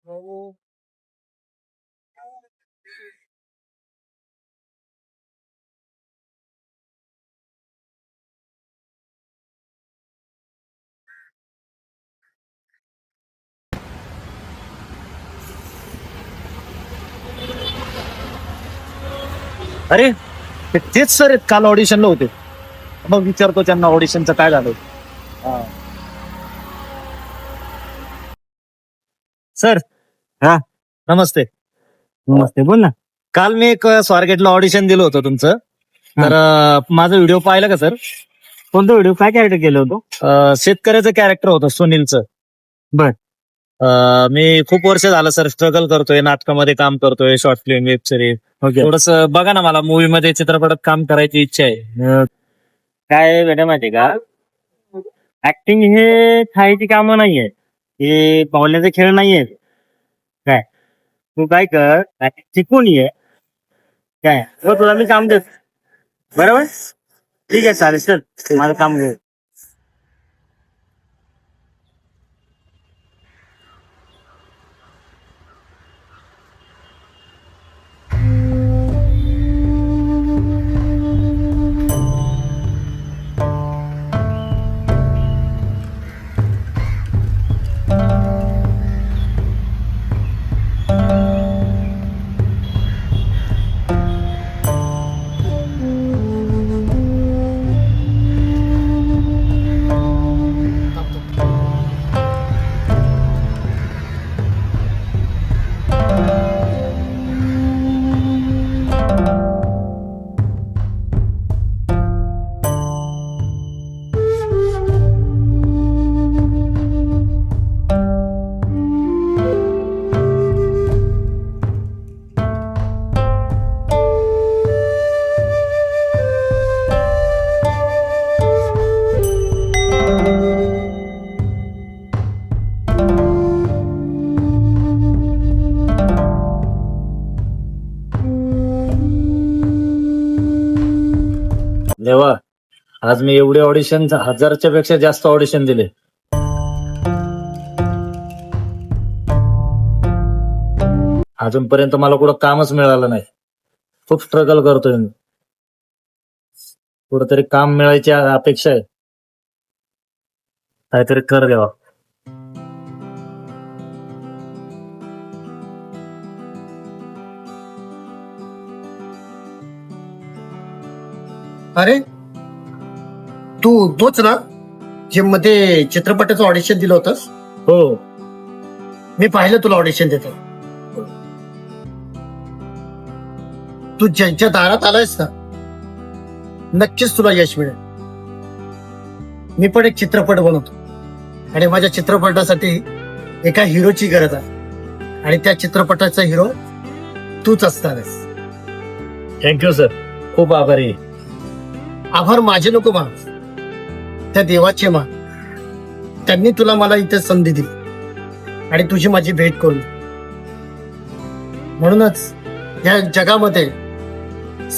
अरे तेच सर आहेत, काल ऑडिशनला होते. मग विचारतो त्यांना ऑडिशनचं काय झालं. सर. हा. नमस्ते. नमस्ते, बोल ना. काल मी एक स्वारगेटला ऑडिशन दिलं होतं तुमचं. तर माझा व्हिडिओ पाहिला का सर? कोणता व्हिडिओ, काय कॅरेक्टर केलं होतं? शेतकऱ्याचं कॅरेक्टर होतं सुनीलचं. बर. मी खूप वर्ष झालं सर स्ट्रगल करतोय, नाटकामध्ये काम करतोय, short film, web series. Okay. थोडस बघा ना, मला मूवी मध्ये चित्रपटात काम करायची इच्छा आहे. काय बेटा माहितीये का, ऍक्टिंग हे खायची कामं नाहीये, हे पावल्याचे खेळ नाहीये. काय तू काय कर, शिकून ये. काय हो, तुला मी काम देत. बरोबर, ठीक आहे, चालेल, चल माझं काम घे. देवा, आज मी एवढे ऑडिशन, 1000च्या पेक्षा जास्त ऑडिशन दिले. अजूनपर्यंत मला कुठं कामच मिळालं नाही. खूप स्ट्रगल करतोय मी. कुठंतरी काम मिळायची अपेक्षा आहे. काहीतरी कर देवा. अरे तू तोच ना, जे मध्ये चित्रपटाचं ऑडिशन दिलं होतंस? हो. मी पाहिलं तुला ऑडिशन देतो. तू ज्यांच्या दारात आलायस ना, नक्कीच तुला यश मिळेल. मी पण एक चित्रपट बनवतो आणि माझ्या चित्रपटासाठी एका हिरोची गरज आहे आणि त्या चित्रपटाचा हिरो तूच असणार आहेस. थँक्यू सर, खूप आभारी. आभार माझे नको मान, त्या देवाचे मान. त्यांनी तुला मला इथे संधी दिली आणि तुझी माझी भेट करून. म्हणूनच या जगामध्ये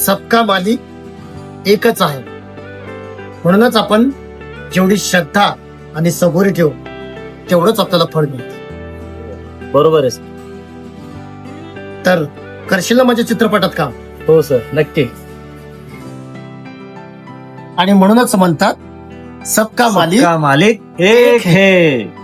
सबका मालिक एकच आहे. म्हणूनच आपण जेवढी श्रद्धा आणि सबुरी ठेवू, तेवढंच आपल्याला फळ मिळतं. बरोबर आहे सर. तर करशील ना माझ्या चित्रपटात काम? हो सर, नक्की. आणि म्हणूनच म्हणतात सबका मालिक मालिक एक है.